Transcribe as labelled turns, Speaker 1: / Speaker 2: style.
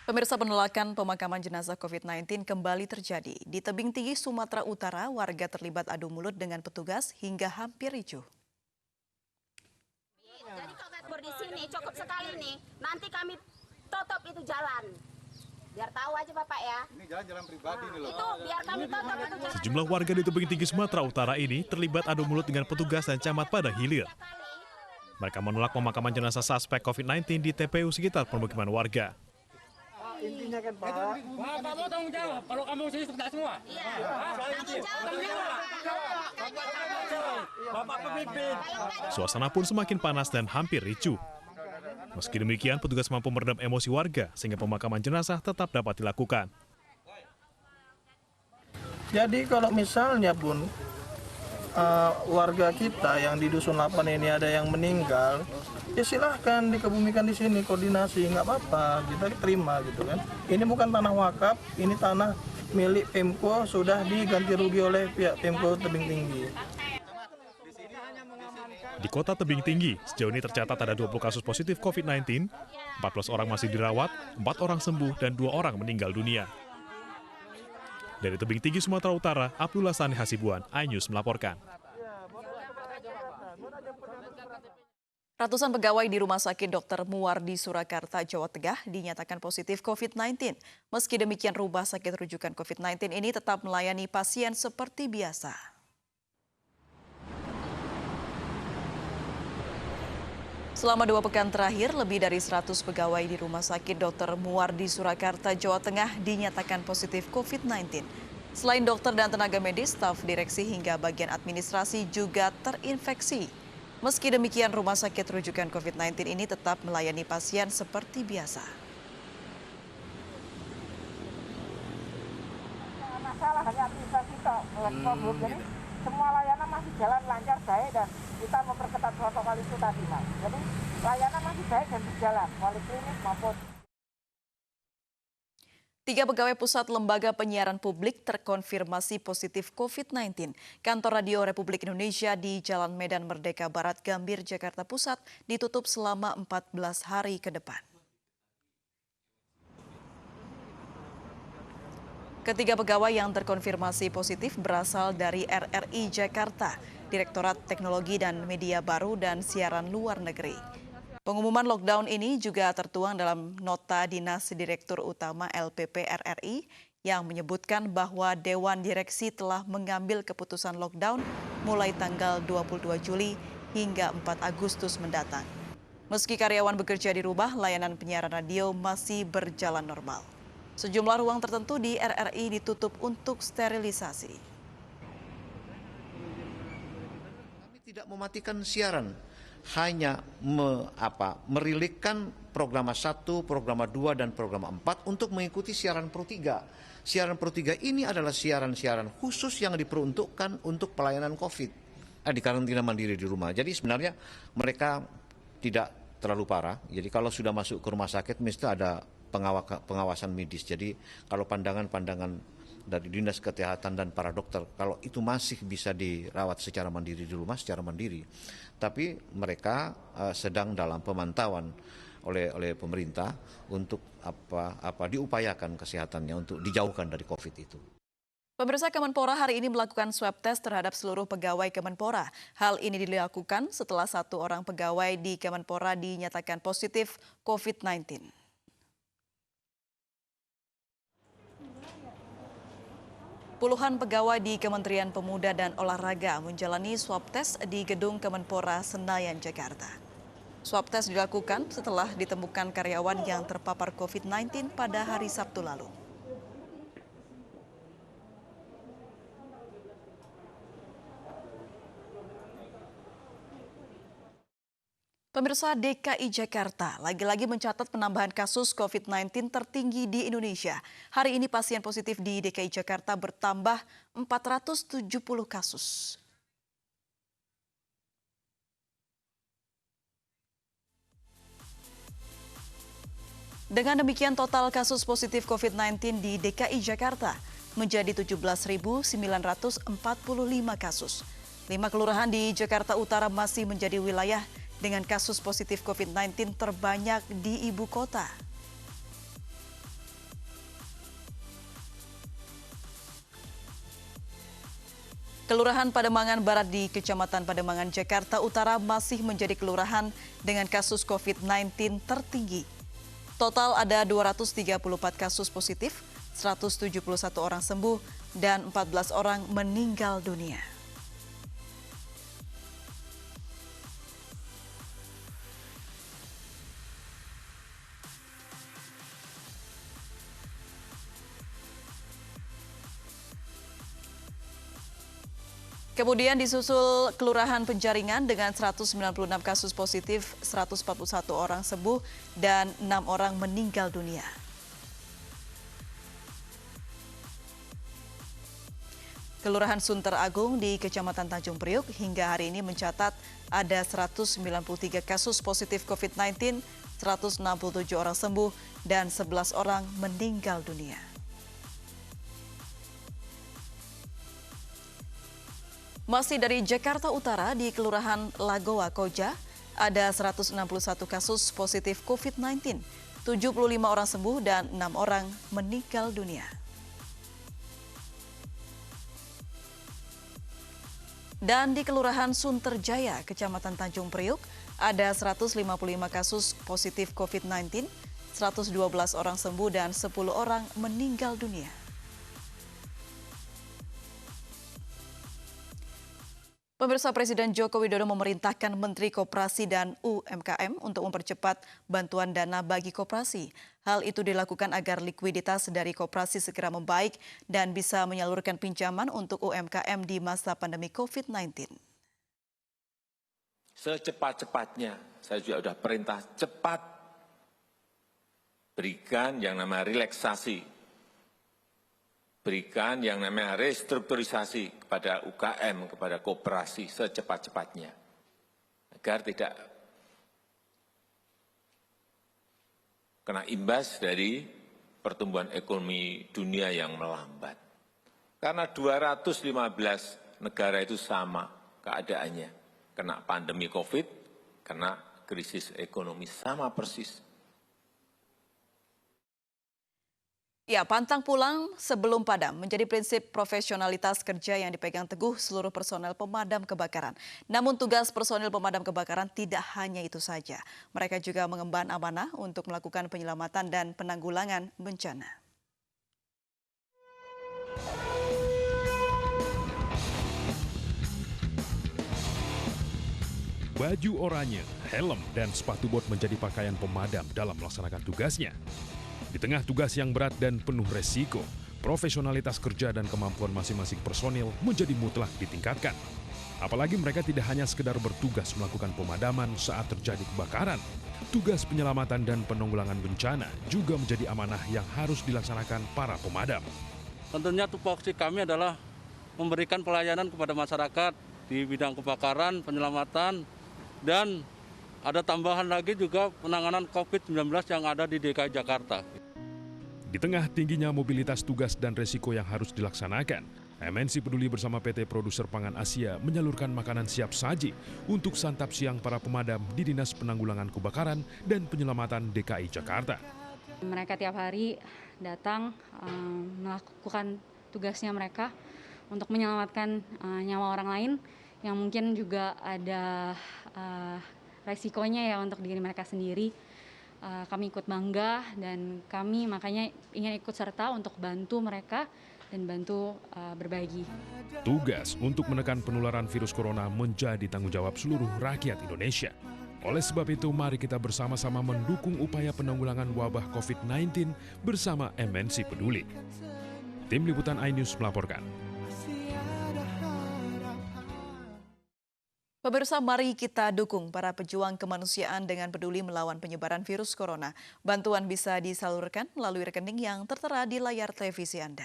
Speaker 1: Pemirsa, penolakan pemakaman jenazah COVID-19 kembali terjadi. Di Tebing Tinggi, Sumatera Utara, warga terlibat adu mulut dengan petugas hingga hampir ricuh.
Speaker 2: Jadi kalau di sini cukup sekali nih, nanti kami tutup itu jalan. Biar tahu aja Bapak ya.
Speaker 3: Ini jalan-jalan pribadi nih loh.
Speaker 2: Itu biar kami tutup itu jalan.
Speaker 4: Sejumlah warga di Tebing Tinggi, Sumatera Utara ini terlibat adu mulut dengan petugas dan camat pada hilir. Mereka menolak pemakaman jenazah suspek COVID-19 di TPU sekitar permukiman warga.
Speaker 3: Intinya kan Pak,
Speaker 5: Bapak mau tanggung jawab kalau kamu sini sebelah semua.
Speaker 2: Iya, tanggung jawab.
Speaker 5: Bapak pemimpin.
Speaker 4: Suasana pun semakin panas dan hampir ricuh. Meski demikian, petugas mampu meredam emosi warga sehingga pemakaman jenazah tetap dapat dilakukan.
Speaker 6: Jadi kalau misalnya pun warga kita yang di Dusun 8 ini ada yang meninggal, ya silahkan dikebumikan di sini, koordinasi, nggak apa-apa, kita terima gitu kan. Ini bukan tanah wakaf, ini tanah milik Pemko, sudah diganti rugi oleh pihak Pemko Tebing Tinggi.
Speaker 4: Di kota Tebing Tinggi, sejauh ini tercatat ada 20 kasus positif COVID-19, 14 orang masih dirawat, 4 orang sembuh, dan 2 orang meninggal dunia. Dari Tebing Tinggi, Sumatera Utara, Abdullah Sani Hasibuan, iNews melaporkan.
Speaker 1: Ratusan pegawai di Rumah Sakit Dr. Muwardi Surakarta, Jawa Tengah dinyatakan positif COVID-19. Meski demikian, rumah sakit rujukan COVID-19 ini tetap melayani pasien seperti biasa. Selama 2 pekan terakhir, lebih dari 100 pegawai di Rumah Sakit Dr. Muwardi Surakarta, Jawa Tengah dinyatakan positif COVID-19. Selain dokter dan tenaga medis, staf direksi hingga bagian administrasi juga terinfeksi. Meski demikian, Rumah Sakit Rujukan COVID-19 ini tetap melayani pasien seperti biasa.
Speaker 7: Masalah hanya administrasi kok, jadi semua layanan masih jalan lancar baik dan kita memperketat protokol itu tadi Mas. Jadi layanan masih baik dan berjalan, poliklinik maupun.
Speaker 1: 3 pegawai pusat lembaga penyiaran publik terkonfirmasi positif COVID-19. Kantor Radio Republik Indonesia di Jalan Medan Merdeka Barat, Gambir, Jakarta Pusat ditutup selama 14 hari ke depan. Ketiga pegawai yang terkonfirmasi positif berasal dari RRI Jakarta, Direktorat Teknologi dan Media Baru dan Siaran Luar Negeri. Pengumuman lockdown ini juga tertuang dalam nota Dinas Direktur Utama LPP RRI yang menyebutkan bahwa Dewan Direksi telah mengambil keputusan lockdown mulai tanggal 22 Juli hingga 4 Agustus mendatang. Meski karyawan bekerja di rumah, layanan penyiaran radio masih berjalan normal. Sejumlah ruang tertentu di RRI ditutup untuk sterilisasi.
Speaker 8: Kami tidak mematikan siaran, hanya merilikkan program 1, program 2, dan program 4 untuk mengikuti siaran Pro 3. Siaran Pro 3 ini adalah siaran-siaran khusus yang diperuntukkan untuk pelayanan COVID. Di karantina mandiri di rumah. Jadi sebenarnya mereka tidak terlalu parah. Jadi kalau sudah masuk ke rumah sakit mesti ada pengawasan medis. Jadi kalau pandangan-pandangan dari Dinas Kesehatan dan para dokter, kalau itu masih bisa dirawat secara mandiri di rumah, secara mandiri. Tapi mereka sedang dalam pemantauan oleh pemerintah untuk diupayakan kesehatannya untuk dijauhkan dari COVID itu.
Speaker 1: Pemirsa, Kemenpora hari ini melakukan swab test terhadap seluruh pegawai Kemenpora. Hal ini dilakukan setelah 1 orang pegawai di Kemenpora dinyatakan positif COVID-19. Puluhan pegawai di Kementerian Pemuda dan Olahraga menjalani swab test di Gedung Kemenpora Senayan, Jakarta. Swab test dilakukan setelah ditemukan karyawan yang terpapar COVID-19 pada hari Sabtu lalu. Pemirsa, DKI Jakarta lagi-lagi mencatat penambahan kasus COVID-19 tertinggi di Indonesia. Hari ini pasien positif di DKI Jakarta bertambah 470 kasus. Dengan demikian, total kasus positif COVID-19 di DKI Jakarta menjadi 17.945 kasus. 5 kelurahan di Jakarta Utara masih menjadi wilayah dengan kasus positif COVID-19 terbanyak di ibu kota. Kelurahan Pademangan Barat di Kecamatan Pademangan, Jakarta Utara masih menjadi kelurahan dengan kasus COVID-19 tertinggi. Total ada 234 kasus positif, 171 orang sembuh, dan 14 orang meninggal dunia. Kemudian disusul Kelurahan Penjaringan dengan 196 kasus positif, 141 orang sembuh, dan 6 orang meninggal dunia. Kelurahan Sunter Agung di Kecamatan Tanjung Priuk hingga hari ini mencatat ada 193 kasus positif COVID-19, 167 orang sembuh, dan 11 orang meninggal dunia. Masih dari Jakarta Utara, di Kelurahan Lagoa Koja, ada 161 kasus positif COVID-19, 75 orang sembuh dan 6 orang meninggal dunia. Dan di Kelurahan Sunterjaya, Kecamatan Tanjung Priuk, ada 155 kasus positif COVID-19, 112 orang sembuh dan 10 orang meninggal dunia. Pemirsa, Presiden Joko Widodo memerintahkan Menteri Koperasi dan UMKM untuk mempercepat bantuan dana bagi koperasi. Hal itu dilakukan agar likuiditas dari koperasi segera membaik dan bisa menyalurkan pinjaman untuk UMKM di masa pandemi COVID-19.
Speaker 9: Secepat-cepatnya, saya juga sudah perintah cepat berikan yang namanya relaksasi. Berikan yang namanya restrukturisasi kepada UKM, kepada koperasi secepat-cepatnya. Agar tidak kena imbas dari pertumbuhan ekonomi dunia yang melambat. Karena 215 negara itu sama keadaannya. Kena pandemi COVID, kena krisis ekonomi, sama persis.
Speaker 1: Ya, pantang pulang sebelum padam menjadi prinsip profesionalitas kerja yang dipegang teguh seluruh personel pemadam kebakaran. Namun tugas personel pemadam kebakaran tidak hanya itu saja. Mereka juga mengemban amanah untuk melakukan penyelamatan dan penanggulangan bencana.
Speaker 4: Baju oranye, helm, dan sepatu bot menjadi pakaian pemadam dalam melaksanakan tugasnya. Di tengah tugas yang berat dan penuh resiko, profesionalitas kerja dan kemampuan masing-masing personil menjadi mutlak ditingkatkan. Apalagi mereka tidak hanya sekedar bertugas melakukan pemadaman saat terjadi kebakaran. Tugas penyelamatan dan penanggulangan bencana juga menjadi amanah yang harus dilaksanakan para pemadam.
Speaker 10: Tentunya tupoksi kami adalah memberikan pelayanan kepada masyarakat di bidang kebakaran, penyelamatan, dan ada tambahan lagi juga penanganan COVID-19 yang ada di DKI Jakarta.
Speaker 4: Di tengah tingginya mobilitas tugas dan resiko yang harus dilaksanakan, MNC Peduli bersama PT Produser Pangan Asia menyalurkan makanan siap saji untuk santap siang para pemadam di Dinas Penanggulangan Kebakaran dan Penyelamatan DKI Jakarta.
Speaker 11: Mereka tiap hari datang melakukan tugasnya mereka untuk menyelamatkan nyawa orang lain yang mungkin juga ada resikonya ya untuk diri mereka sendiri. Kami ikut bangga dan kami makanya ingin ikut serta untuk bantu mereka dan bantu berbagi.
Speaker 4: Tugas untuk menekan penularan virus corona menjadi tanggung jawab seluruh rakyat Indonesia. Oleh sebab itu, mari kita bersama-sama mendukung upaya penanggulangan wabah COVID-19 bersama MNC Peduli. Tim Liputan iNews melaporkan.
Speaker 1: Pemirsa, mari kita dukung para pejuang kemanusiaan dengan peduli melawan penyebaran virus corona. Bantuan bisa disalurkan melalui rekening yang tertera di layar televisi Anda.